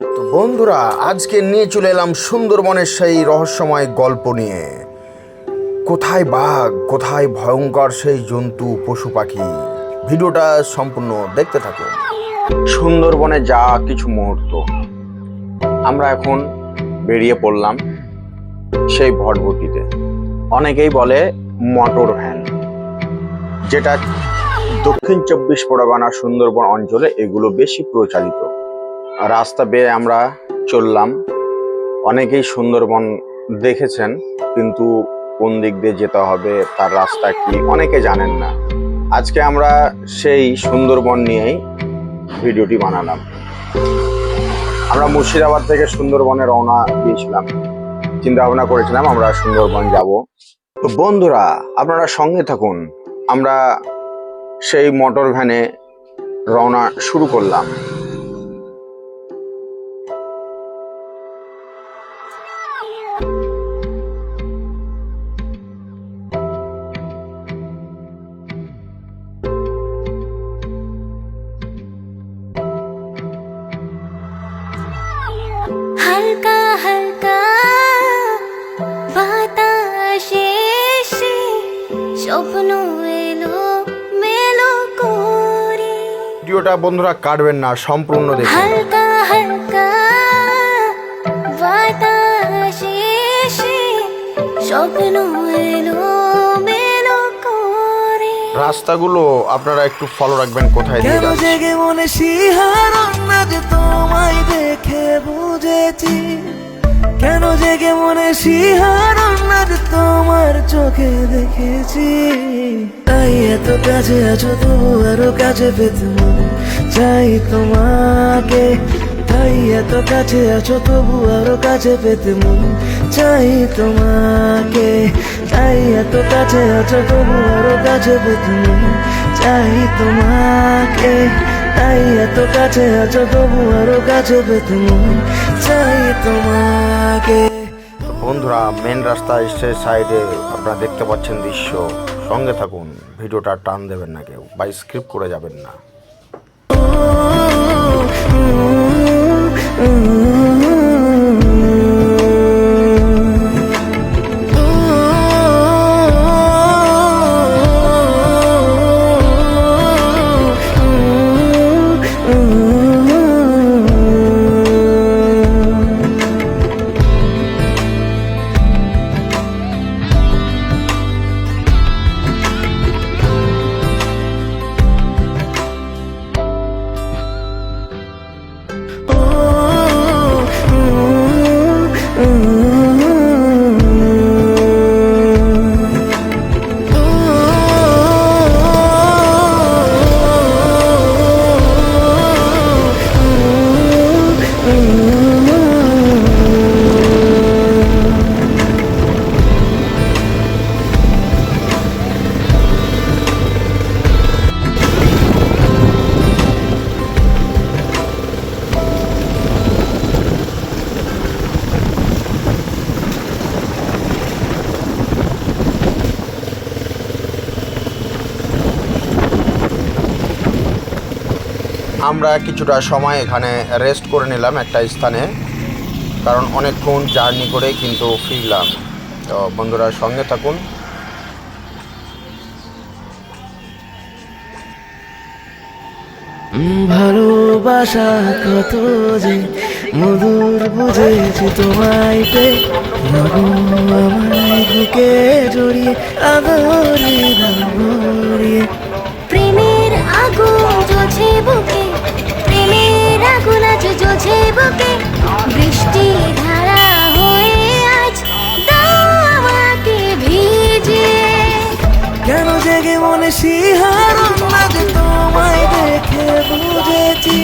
তো বন্ধুরা, আজকে নিয়ে চলে এলাম সুন্দরবনের সেই রহস্যময় গল্প নিয়ে। কোথায় বাঘ, কোথায় ভয়ঙ্কর সেই জন্তু পশু পাখি। ভিডিওটা সম্পূর্ণ দেখতে থাকুন। সুন্দরবনে যা কিছু মুহূর্ত, আমরা এখন বেরিয়ে পড়লাম সেই ভটভটিতে। অনেকেই বলে মোটর ভ্যান, যেটা দক্ষিণ 24 পরগনা সুন্দরবন অঞ্চলে এগুলো বেশি প্রচারিত। রাস্তা বেয়ে আমরা চললাম। অনেকেই সুন্দরবন দেখেছেন, কিন্তু কোন দিক দিয়ে যেতে হবে, তার রাস্তা কি, অনেকে জানেন না। আজকে আমরা সেই সুন্দরবন নিয়েই ভিডিওটি বানালাম। আমরা মুর্শিদাবাদ থেকে সুন্দরবনে রওনা দিয়েছিলাম, চিন্তা ভাবনা করেছিলাম আমরা সুন্দরবন যাব। তো বন্ধুরা, আপনারা সঙ্গে থাকুন। আমরা সেই মোটর ভ্যানে রওনা শুরু করলাম। হালকা হালকা বাতাসে এসে স্বপ্ন এলো মেলো করে। ভিডিওটা বন্ধুরা কাটবেন না, সম্পূর্ণ দেখুন। হালকা হালকা বাতাসে এসে স্বপ্ন এলো মেলো করে। রাস্তাগুলো আপনারা একটু ফলো রাখবেন, কোথায় দিয়ে কেন যাচ্ছে। জেগে মনে শিহারণ আজ তোমায় দেখে বুঝেছি, কেন জেগে মনে শিহারণ আজ তোমার চোখে দেখেছি। তাই এত কাছে আছো তবু আরো কাছে পেতে মন চাই তোমাকে, তাই এত কাছে আছো তবু আরো কাছে পেতে মন চাই তোমাকে, তাই এত কাছে আছো তবু আরো কাছে পেতে মন চাই তোমাকে, তাই এত কাছে আছো তবু আরো কাছে পেতে মন চাই তোমাকে। বন্ধুরা, মেন রাস্তা স্টেজ সাইডে আপনারা দেখতে পাচ্ছেন দৃশ্য। সঙ্গে থাকুন, ভিডিওটা টান দেবেন না কেউ, বা স্কিপ করে যাবেন না। আমরা কিছুটা সময় এখানে রেস্ট করে নিলাম একটা স্থানে, কারণ অনেকক্ষণ জার্নি করে কিন্তু ফিরলাম। তো বন্ধুরা, সঙ্গে থাকুন। ভালোবাসা কত যে মধুর বুঝেছি তোমায় পেয়ে, আমায় বুকে জড়িয়ে আদরে ভরিয়ে। প্রেমের আগুন জ্বলছে বুকে, প্রেমের আগুন আজ জ্বলছে বুকে। বৃষ্টি ধারা হয়ে আজ দাও আমাকে ভিজে। কেন জেগে মনে শিহারণ আজ তোমায় দেখে বুঝেছি,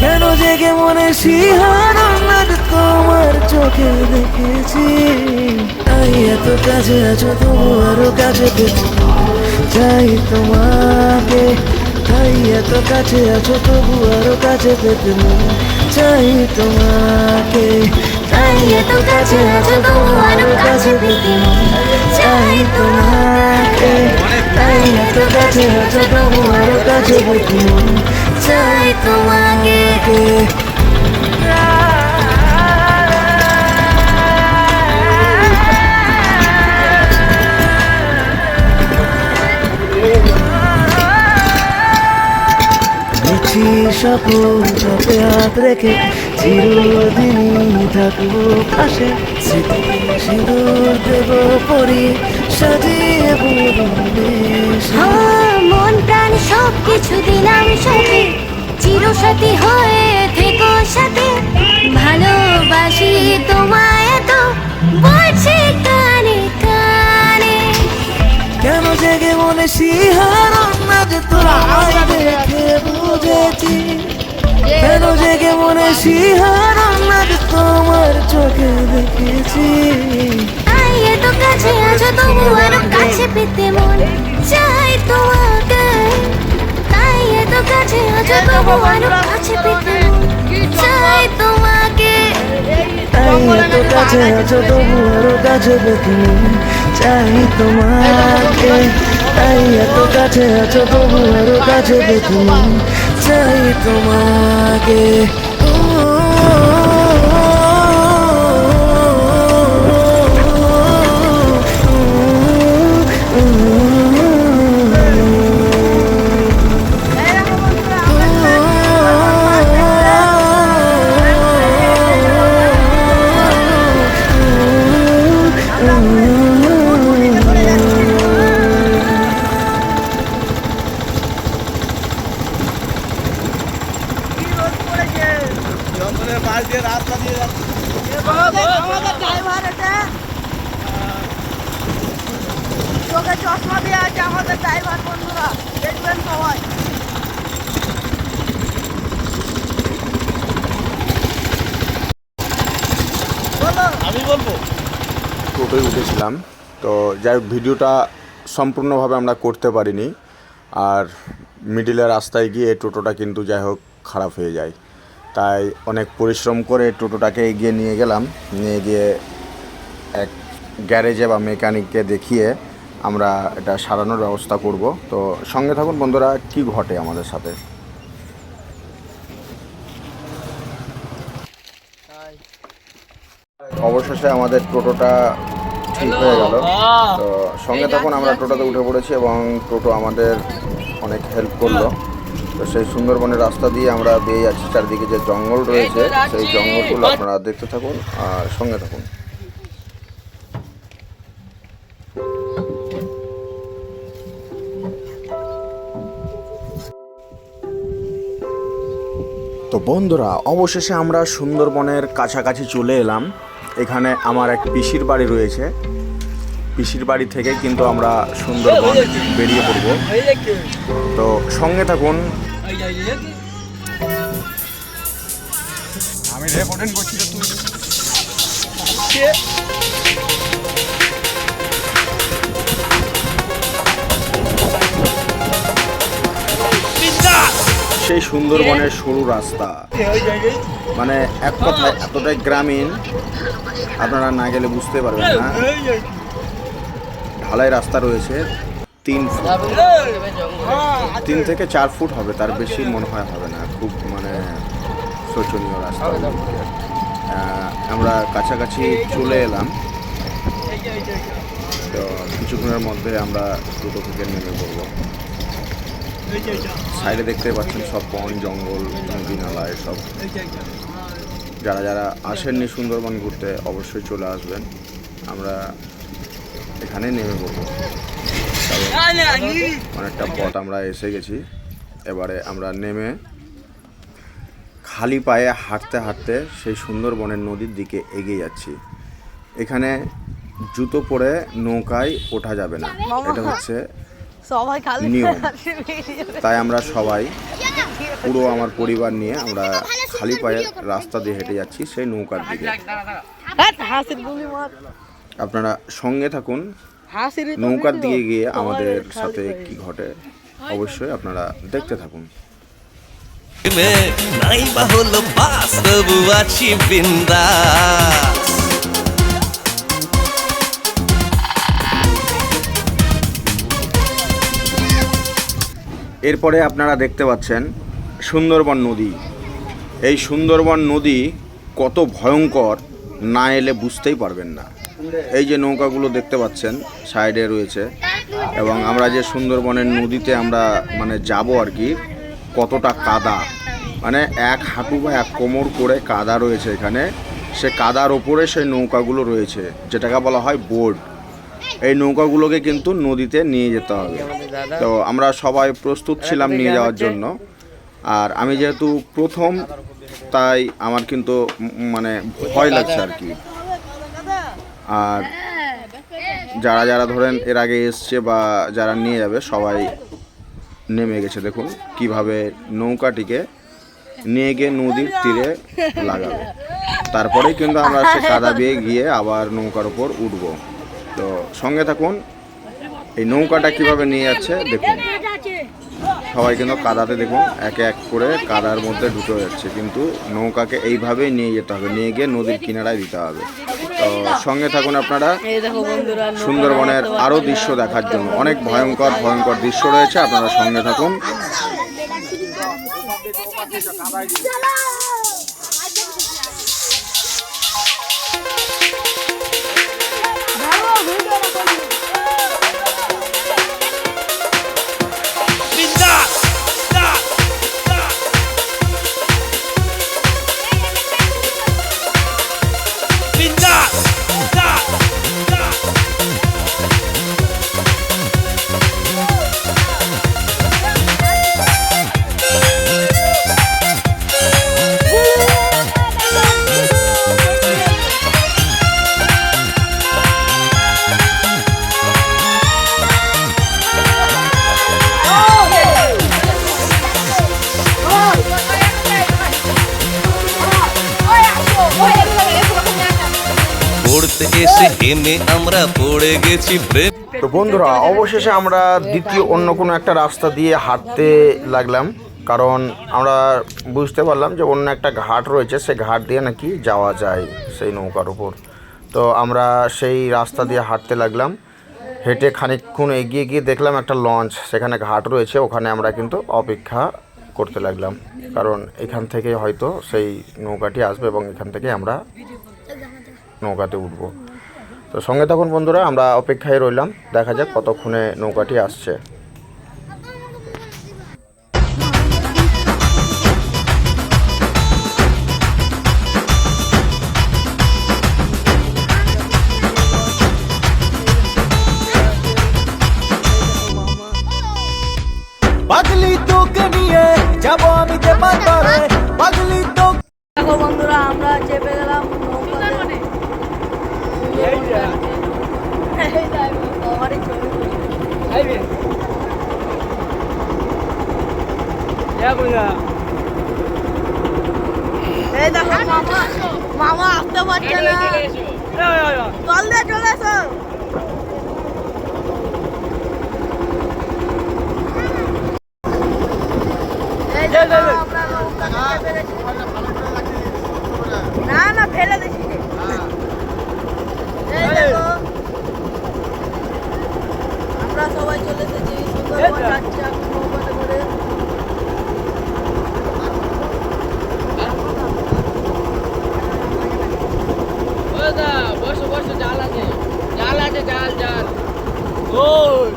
কেন জেগে মনে শিহারণ আজ তোমার চোখে দেখেছি। তাই এত কাছে আছো তবু আরো কাছে পেতে চাই তোমাকে, তাই এত কাছে আছো তবু আরো কাছে পেতে মন চাই তোমাকে, তাই এত কাছে আছো তবু আরো কাছে পেতে মন চাই তোমাকে, তাই এত কাছে আছো তবু আরো কাছে পেতে মন চাই তোমাকে। সকল চাপে হাত রেখে চিরদিনই থাকবো পাশে, স্মৃতিকে সিঁদুর দেব পরিয়ে সাজিয়ে বলবে মন প্রাণ সব কিছু দিলাম সাথে, চিরসাথী হয়ে থেকো সাথে, ভালোবাসি তোমায় এত, বলছি কানে কানে। কেন জেগে মনে শিহারণ আজ তোমায় দেখে বুঝেছি, কেন জেগে মনে শিহারণ আজ তোমার চোখে দেখেছি। তাই এত কাছে আছো তবু আরো কাছে পেতে মন চাই তোমাকে, তাই এত কাছে আছো তবু আরো কাছে পেতে মন চাই তোমাকে। তাই এত কাছে আছো তবু আরো কাছে পেতে মন চাই তোমাকে, তাই এত কাছে আছো তবু আরো কাছে পেতে মন চাই তোমাকে। চোখে চশমা দিয়ে আছে আমাদের ড্রাইভার বন্ধুরা, দেখবেন সবাই। টোটোয় উঠেছিলাম, তো যাই হোক ভিডিওটা সম্পূর্ণভাবে আমরা করতে পারিনি, আর মিডিলের রাস্তায় গিয়ে টোটোটা কিন্তু যাই হোক খারাপ হয়ে যায়, তাই অনেক পরিশ্রম করে টোটোটাকে এগিয়ে নিয়ে গেলাম, নিয়ে গিয়ে এক গ্যারেজে বা মেকানিককে দেখিয়ে আমরা এটা সারানোর ব্যবস্থা করব। তো সঙ্গে থাকুন বন্ধুরা, কি ঘটে আমাদের সাথে। অবশেষে আমাদের টোটোটা ঠিক হয়ে গেল, তো সঙ্গে তখন আমরা টোটোতে উঠে পড়েছি এবং টোটো আমাদের অনেক হেল্প করলো। তো সেই সুন্দরবনের রাস্তা দিয়ে আমরা বেয়ে যাচ্ছি, চারদিকে যে জঙ্গল রয়েছে সেই জঙ্গলগুলো আপনারা দেখতে থাকুন আর সঙ্গে থাকুন। তো বন্ধুরা, অবশেষে আমরা সুন্দরবনের কাছাকাছি চলে এলাম। এখানে আমার এক পিসির বাড়ি রয়েছে, পিসির বাড়ি থেকে কিন্তু আমরা সুন্দরবন বেরিয়ে পড়ব। তো সঙ্গে থাকুন। আমি রেকর্ডিং করছি তো তুই সেই সুন্দরবনের সরু রাস্তা, মানে এক কথায় এতটাই গ্রামীণ, আপনারা না গেলে বুঝতে পারবেন না। ঢালাই রাস্তা রয়েছে 3 থেকে 4 ফুট হবে, তার বেশি মনে হয় হবে না, খুব মানে শোচনীয় রাস্তা। আমরা কাছাকাছি চলে এলাম, তো কিছুক্ষণের মধ্যে আমরা টোটো থেকে নেমে পড়ব। সাইডে দেখতে পাচ্ছেন সব বন জঙ্গল, নদী নালা এসব। যারা যারা আসেননি সুন্দরবন ঘুরতে অবশ্যই চলে আসবেন, আমরা এখানে নেমে পড়ব। অনেকটা পথ আমরা এসে গেছি, এবারে আমরা নেমে খালি পায়ে হাঁটতে হাঁটতে সেই সুন্দরবনের নদীর দিকে এগিয়ে যাচ্ছি। এখানে জুতো পরে নৌকায় ওঠা যাবে না, এটা হচ্ছে সবাই খালি নিয়ম। তাই আমরা সবাই, পুরো আমার পরিবার নিয়ে আমরা খালি পায়ে রাস্তা দিয়ে হেঁটে যাচ্ছি সেই নৌকার দিকে। হাসির গুলি মার, আপনারা সঙ্গে থাকুন, হাসির নৌকার দিকে গিয়ে আমাদের সাথে কি ঘটে অবশ্যই আপনারা দেখতে থাকুন। নাই বা হলো বাস্তব আছি বিন্দাস। এরপরে আপনারা দেখতে পাচ্ছেন সুন্দরবন নদী। এই সুন্দরবন নদী কত ভয়ঙ্কর, না এলে বুঝতেই পারবেন না। এই যে নৌকাগুলো দেখতে পাচ্ছেন সাইডে রয়েছে, এবং আমরা যে সুন্দরবনের নদীতে আমরা মানে যাব আর কি, কতটা কাদা, মানে এক হাঁটু বা এক কোমর করে কাদা রয়েছে এখানে, সে কাদার ওপরে সেই নৌকাগুলো রয়েছে, যেটাকে বলা হয় বোট। এই নৌকাগুলোকে কিন্তু নদীতে নিয়ে যেতে হবে। তো আমরা সবাই প্রস্তুত ছিলাম নিয়ে যাওয়ার জন্য। আর আমি যেহেতু প্রথম, তাই আমার কিন্তু মানে ভয় লাগছে আর কি। আর যারা যারা ধরেন এর আগে এসছে বা যারা নিয়ে যাবে সবাই নেমে গেছে। দেখুন কিভাবে নৌকাটিকে নিয়ে গিয়ে নদীর তীরে লাগাবে, তারপরেই কিন্তু আমরা সে কাদা বেয়ে গিয়ে আবার নৌকার উপর উঠবো। তো সঙ্গে থাকুন, এই নৌকাটা কিভাবে নিয়ে যাচ্ছে দেখুন। সবাই কিন্তু কাদাতে দেখুন এক এক করে কাদার মধ্যে ঢুকে যাচ্ছে, কিন্তু নৌকাকে এইভাবেই নিয়ে যেতে হবে, নিয়ে গিয়ে নদীর কিনারায় দিতে হবে। তো সঙ্গে থাকুন আপনারা সুন্দরবনের আরও দৃশ্য দেখার জন্য। অনেক ভয়ঙ্কর ভয়ঙ্কর দৃশ্য রয়েছে, আপনারা সঙ্গে থাকুন। পড়তে এসে হেমে আমরা পড়ে গেছি প্রেম। তো বন্ধুরা, অবশেষে আমরা দ্বিতীয় অন্য কোনো একটা রাস্তা দিয়ে হাঁটতে লাগলাম, কারণ আমরা বুঝতে পারলাম যে অন্য একটা ঘাট রয়েছে, সে ঘাট দিয়ে নাকি যাওয়া যায় সেই নৌকার উপর। তো আমরা সেই রাস্তা দিয়ে হাঁটতে লাগলাম। হেঁটে খানিকক্ষণ এগিয়ে গিয়ে দেখলাম একটা লঞ্চ, সেখানে ঘাট রয়েছে, ওখানে আমরা কিন্তু অপেক্ষা করতে লাগলাম, কারণ এখান থেকে হয়তো সেই নৌকাটি আসবে এবং এখান থেকে আমরা নৌকাতে উঠবো। তো সঙ্গে তখন বন্ধুরা আমরা অপেক্ষায় রইলাম, দেখা যাক কতক্ষণে নৌকাটি আসছে। পাগলি তোকে নিয়ে যাবো আমি পারে, পাগলি তো। দেখো বন্ধুরা, আমরা চেপে গেলাম নৌকাতে। এই দেখো মামা, মামা আসতে পারছে না, জল দিয়ে চলে এসো। এই দেখো আমরা নৌকাতে চেপে গেছি। না না, ফেলে দিছি। এই দেখো আমরা সবাই চলে এসেছি, সুন্দরবন যাচ্ছি এখন নৌকাতে করে। বসো বসো, জাল আছে, জাল আছে, জাল জাল। ওই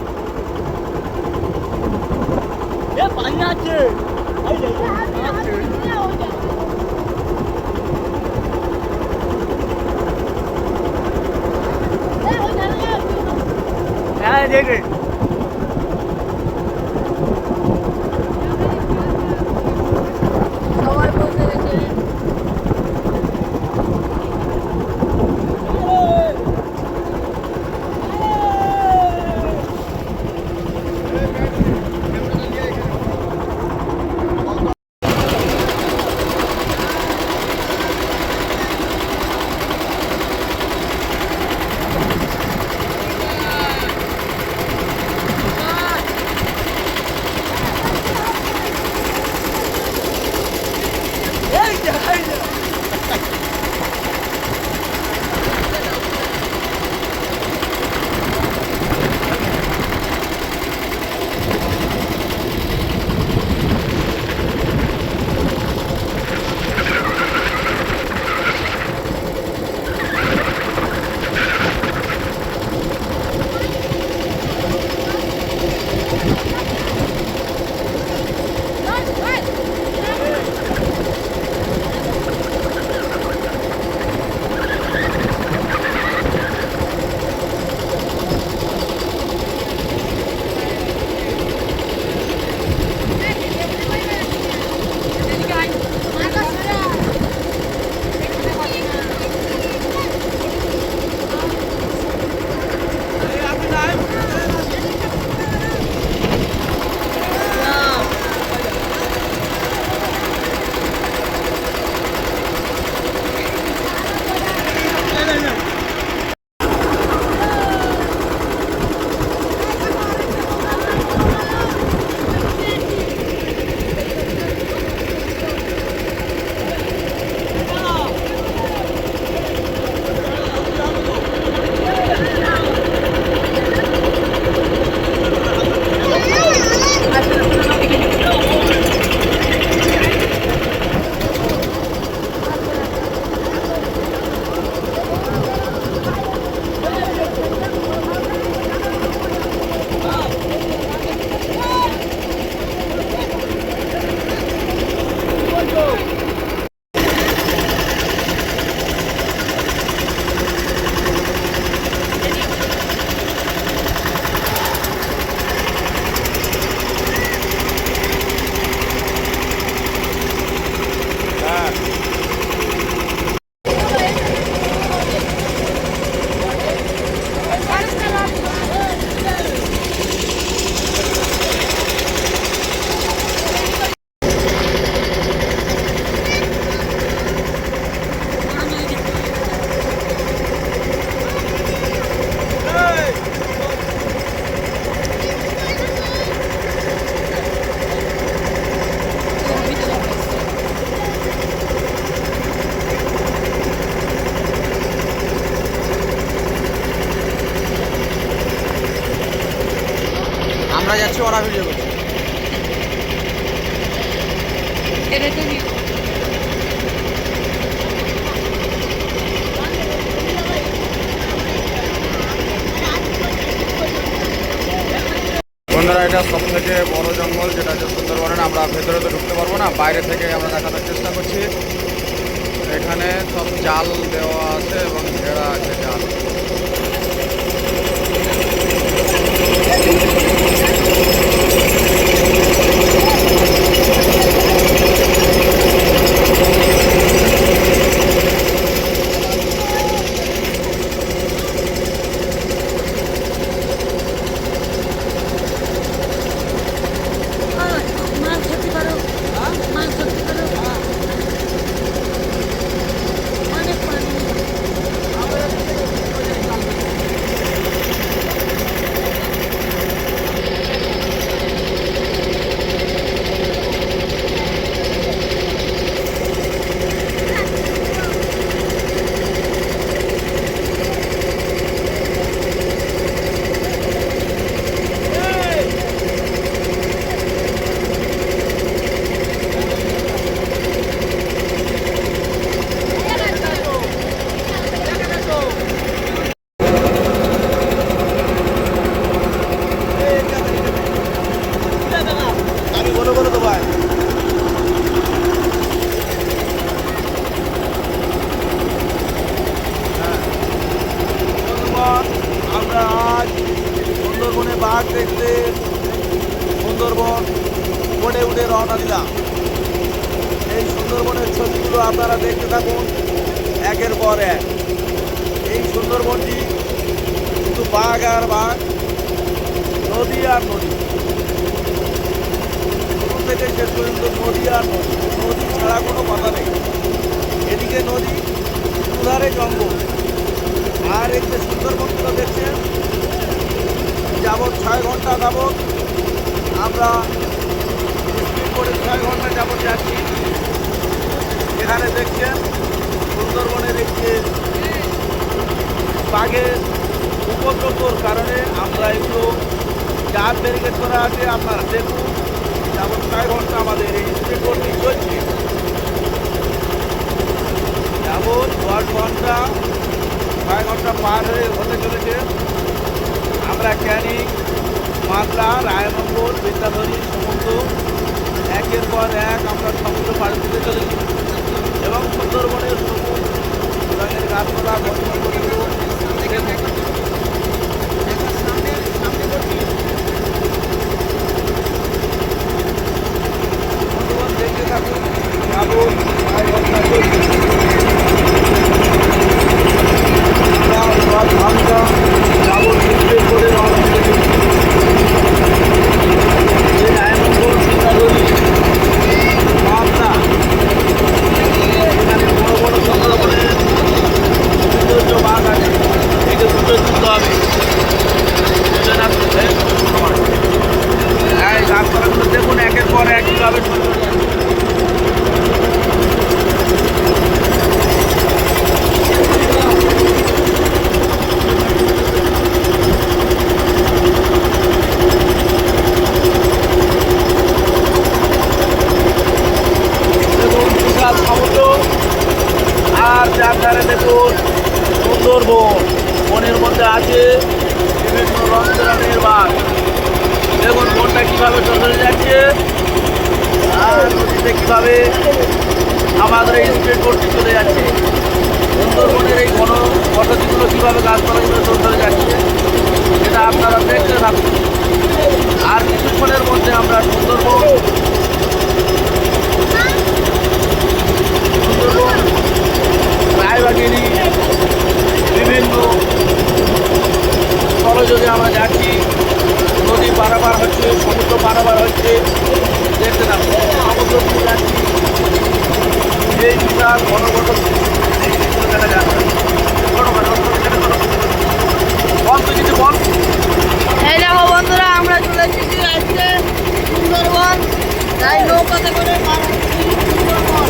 এ পানি আছে, হ্যাঁ দেখে সবাই বসে গেছে। করছি, ওরা ভিডিও করছে। বন্ধুরা, এটা সব থেকে বড় জঙ্গল, যেটা হচ্ছে সুন্দরবনের। আমরা ভেতরে তো ঢুকতে পারবো না, বাইরে থেকে আমরা দেখানোর চেষ্টা করছি। এখানে সব জাল দেওয়া আছে এবং ঘেরা আছে জাল। আমরা আজ সুন্দরবনে বাঘ দেখতে সুন্দরবন উঠে উঠে রওনা দিলাম। এই সুন্দরবনের ছবিগুলো আপনারা দেখতে থাকুন একের পর এক। এই সুন্দরবনটি শুধু বাঘ আর বাঘ, নদী আর নদী, শুরু থেকে শেষ পর্যন্ত নদী আর নদী, নদী ছাড়া কোনো কথা নেই। এদিকে নদী, দুধারে জঙ্গল। আর এই যে সুন্দরবনগুলো দেখছেন, যাবৎ 6 ঘন্টা যাবৎ আমরা স্পিড করে 6 ঘন্টা যাবৎ যাচ্ছি। এখানে দেখছেন সুন্দরবনের এই যে বাঘের উপদ্রবর কারণে আমরা এগুলো জাল ব্যারিকেড করা আছে। আপনারা দেখুন, যাবৎ 6 ঘন্টা আমাদের এই স্পিড বোটটি চলছে। যাবৎ 10 ঘন্টা 6 ঘন্টা পার হতে চলেছে। আমরা ক্যানিং, মাতলা, রায়মঙ্গল, বিদ্যাধরী, সমুদ্র একের পর এক আমরা সমুদ্র পাড়ি দিতে চলেছি। এবং সুন্দরবনের সবুজ রঙের গাছপালা, বনজঙ্গলগুলো দেখে থাকি। সুন্দরবন দেখতে থাকুন, যাবৎ 6 ঘন্টা চলছে। আমরা যাবৎ স্পিড করে রওনা দিতে এই রায়মঙ্গল, বিদ্যাধরী, মাতলা, এখানে বড় বড় সুন্দরবনের সৌন্দর্য বাঘ আছে। একে সুন্দর তুলতে হবে। এই গাছপালাগুলো দেখুন একের পর এক কীভাবে সুন্দর। সমুদ্র আর যার ধারে দেখুন সুন্দরবন। বনের মধ্যে আছে বিভিন্ন রং বেরঙের বাঘ। দেখুন বনটা কীভাবে চলে যাচ্ছে আর নদীতে কীভাবে আমাদের এই স্পিড বোটটি চলে যাচ্ছে। সুন্দরবনের এই ঘন পদ্ধতিগুলো কীভাবে গাছপালাগুলো চলে যাচ্ছে সেটা আপনারা দেখতে থাকুন। আর কিছুক্ষণের মধ্যে আমরা সুন্দরবন রায়বাগিনী বিভিন্ন স্থলযোগে আমরা যাচ্ছি। নদী পারাপার হচ্ছে, সমুদ্র পারাপার হচ্ছে, দেখতে না সমুদ্র যাচ্ছি। এই বিশাল ঘন ঘন দেখা যাচ্ছে। বল তুই কিছু বল। এই দেখো বন্ধুরা, আমরা চলে এসেছি আজকে সুন্দরবন। তাই নৌকাতে করে পার হচ্ছি সুন্দরবন।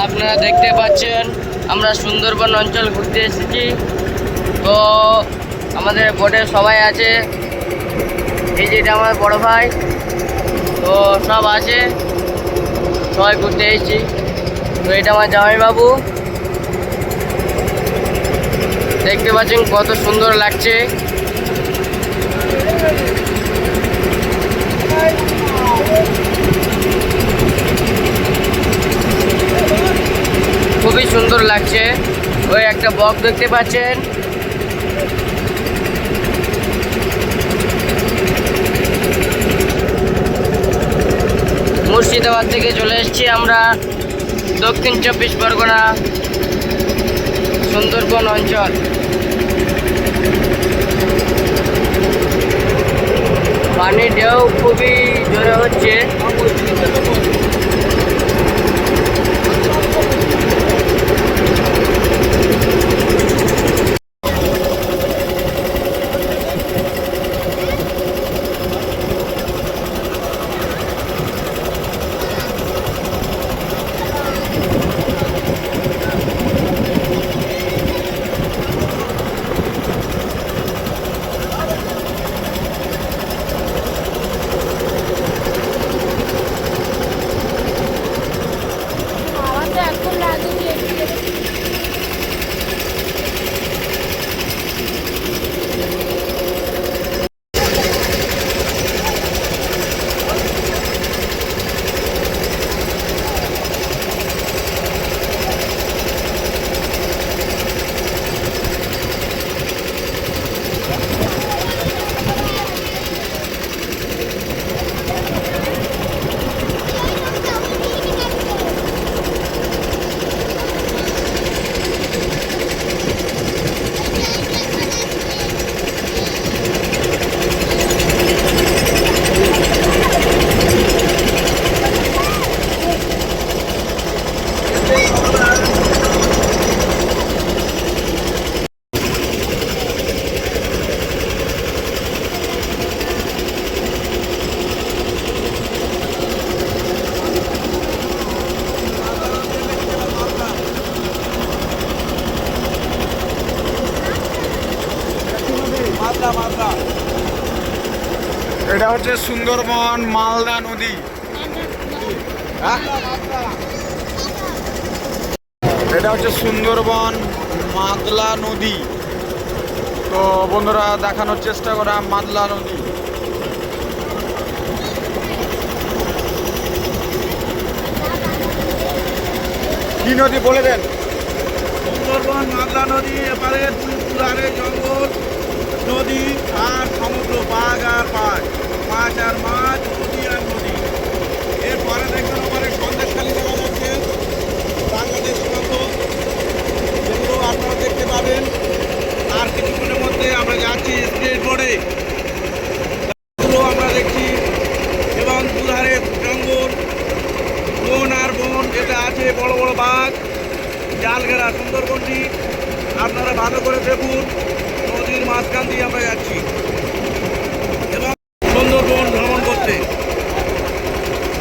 আপনারা দেখতে পাচ্ছেন আমরা সুন্দরবন অঞ্চল ঘুরতে এসেছি। তো আমাদের বোটে সবাই আছে, এই যে এটা আমার বড় ভাই, তো সব আছে, সবাই ঘুরতে এসেছি। তো এটা আমার জামাইবাবু, দেখতে পাচ্ছেন কত সুন্দর লাগছে। খুবই সুন্দর লাগছে। ওই একটা বক দেখতে পাচ্ছেন। মুর্শিদাবাদ থেকে চলে এসেছি আমরা দক্ষিণ 24 পরগনা সুন্দরবন অঞ্চল। পানির ঢেউ খুবই জোরে হচ্ছে। এটা হচ্ছে সুন্দরবন মালদা নদী। এটা হচ্ছে সুন্দরবন মাদলা নদী। তো বন্ধুরা দেখানোর চেষ্টা করা মাদলা নদী। কি নদী বলে দেন? সুন্দরবন মাদলা নদী, এপারে দুধারে জঙ্গল, নদী আর সমুদ্র, বাঘ আর বাঘ, মাছ আর মাছ, নদী আর নদী। এরপরে দেখবেন ওপারে সন্দেশখালী দেখা যাচ্ছে, বাংলাদেশ সীমান্ত, যেগুলো আপনারা দেখতে পাবেন। আর কিছুক্ষণের মধ্যে আমরা যাচ্ছি স্পিড বোর্ডে, আমরা দেখছি। এবং দুধারে জঙ্গল, বন আর বন, যেটা আছে বড় বড় বাঘ, জাল ঘেরা সুন্দরবনটি আপনারা ভালো করে দেখুন। নদীর মাঝখান দিয়ে আমরা যাচ্ছি এবং সুন্দরবন ভ্রমণ করতে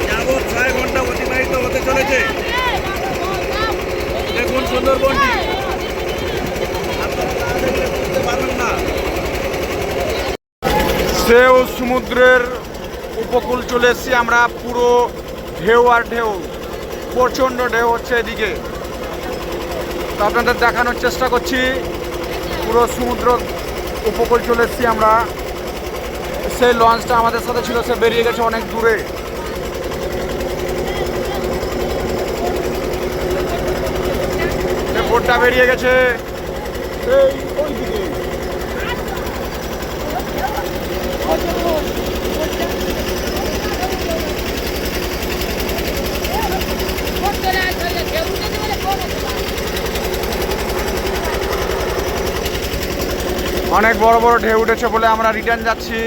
যাবৎ 6 ঘন্টা অতিবাহিত হতে চলেছে। দেখুন সুন্দরবনটি, আপনারা না দেখলে বুঝতে পারবেন না। সেও সমুদ্রের উপকূল চলে এসেছি আমরা। পুরো ঢেউ আর ঢেউ, প্রচণ্ড ঢেউ হচ্ছে এদিকে। তো আপনাদের দেখানোর চেষ্টা করছি। পুরো সমুদ্র উপকূল চলে এসেছি আমরা। সেই লঞ্চটা আমাদের সাথে ছিল, সে বেরিয়ে গেছে অনেক দূরে। বোটটা বেরিয়ে গেছে এই ওই দিকে। অনেক বড় বড় ঢেউ উঠেছে বলে আমরা রিটার্ন যাচ্ছি।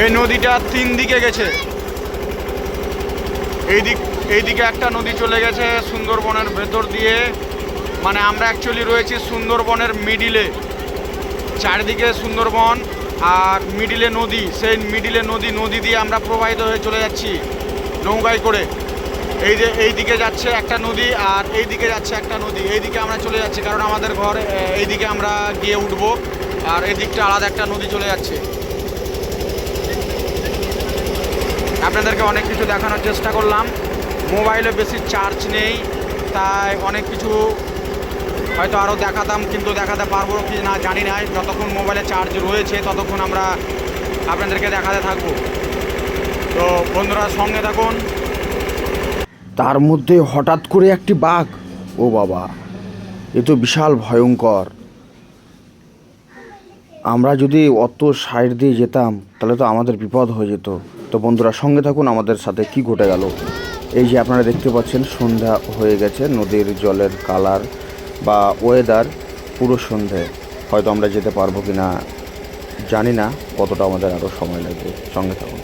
এই নদীটা 3 দিকে গেছে। এইদিকে একটা নদী চলে গেছে সুন্দরবনের ভেতর দিয়ে, মানে আমরা অ্যাকচুয়ালি রয়েছি সুন্দরবনের মিডিলে, চারিদিকে সুন্দরবন আর মিডিলে নদী, সেই মিডিলে নদী দিয়ে আমরা প্রবাহিত হয়ে চলে যাচ্ছি নৌকায় করে। এই যে এইদিকে যাচ্ছে একটা নদী আর এইদিকে যাচ্ছে একটা নদী, এইদিকে আমরা চলে যাচ্ছি কারণ আমাদের ঘর এইদিকে আমরা গিয়ে উঠবো, আর এদিকটা আলাদা একটা নদী চলে যাচ্ছে। আপনাদেরকে অনেক কিছু দেখানোর চেষ্টা করলাম, মোবাইলে বেশি চার্জ নেই তাই অনেক কিছু হয়তো আরও দেখাতাম, কিন্তু দেখাতে পারবো কি না জানি না। যতক্ষণ মোবাইলে চার্জ রয়েছে ততক্ষণ আমরা আপনাদেরকে দেখাতে থাকবো। তো বন্ধুরা সঙ্গে থাকুন। তার মধ্যে হঠাৎ করে একটি বাঘ, ও বাবা, এ তো বিশাল ভয়ঙ্কর। আমরা যদি অত সাইড দিয়ে যেতাম তাহলে তো আমাদের বিপদ হয়ে যেত। তো বন্ধুরা সঙ্গে থাকুন, আমাদের সাথে কি ঘটে গেল। এই যে আপনারা দেখতে পাচ্ছেন সন্ধ্যা হয়ে গেছে, নদীর জলের কালার বা ওয়েদার পুরো সন্ধে। হয়তো আমরা যেতে পারবো কি না জানি না, কতটা আমাদের আরও সময় লাগবে। সঙ্গে থাকুন।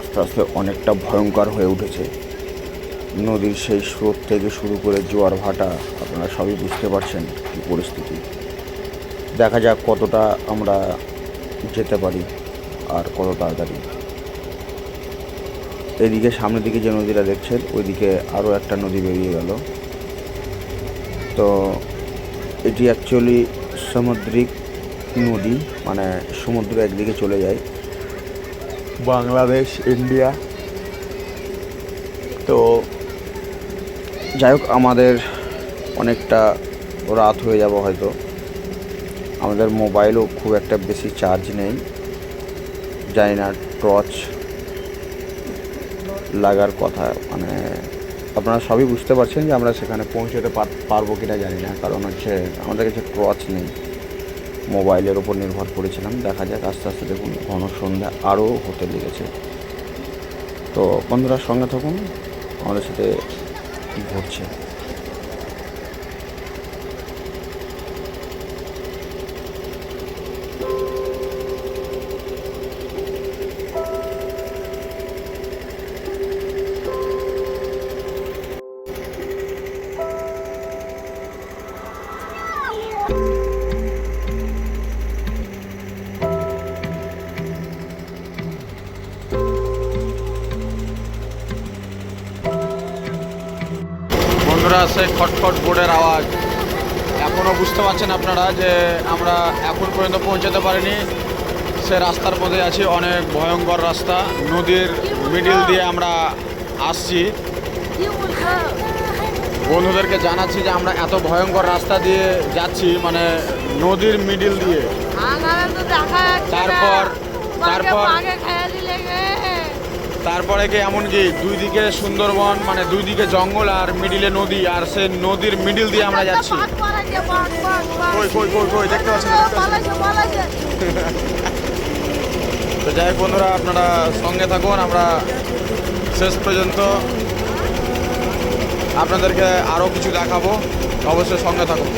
আস্তে আস্তে অনেকটা ভয়ঙ্কর হয়ে উঠেছে। নদীর সেই স্রোত থেকে শুরু করে জোয়ার ভাটা, আপনারা সবই বুঝতে পারছেন কী পরিস্থিতি। দেখা যাক কতটা আমরা যেতে পারি আর কত তাড়াতাড়ি। এদিকে সামনের দিকে যে নদীটা দেখছেন ওইদিকে আরও একটা নদী বেরিয়ে গেল। তো এটি অ্যাকচুয়ালি সামুদ্রিক নদী, মানে সমুদ্র একদিকে চলে যায়, বাংলাদেশ ইন্ডিয়া। তো যাই হোক, আমাদের অনেকটা রাত হয়ে যাব হয়তো। আমাদের মোবাইলও খুব একটা বেশি চার্জ নেই, জানি না টর্চ লাগার কথা, মানে আপনারা সবই বুঝতে পারছেন যে আমরা সেখানে পৌঁছতে পারবো কিনা জানি না, কারণ হচ্ছে আমাদের কাছে টর্চ নেই, মোবাইলের ওপর নির্ভর করেছিলাম। দেখা যাক, আস্তে আস্তে দেখুন ঘন সন্ধ্যা আরও হতে লেগেছে। তো বন্ধুরা সঙ্গে থাকুন, আমাদের সাথে ঘটছে। বন্ধুরা, সেই খটখট বোর্ডের আওয়াজ এখনও বুঝতে পারছেন আপনারা যে আমরা এখন পর্যন্ত পৌঁছাতে পারিনি। সে রাস্তার মধ্যে আছি, অনেক ভয়ঙ্কর রাস্তা, নদীর মিডিল দিয়ে আমরা আসছি। বন্ধুদেরকে জানাচ্ছি যে আমরা এত ভয়ঙ্কর রাস্তা দিয়ে যাচ্ছি, মানে নদীর মিডিল দিয়ে। তারপরে কি এমনকি দুই দিকে সুন্দরবন, মানে দুই দিকে জঙ্গল আর মিডিলে নদী, আর সে নদীর মিডিল দিয়ে আমরা যাচ্ছি। দেখতে পাচ্ছেন? তো যাই হোক বন্ধুরা, আপনারা সঙ্গে থাকুন, আমরা শেষ পর্যন্ত আপনাদেরকে আরও কিছু দেখাবো, অবশ্যই সঙ্গে থাকুন।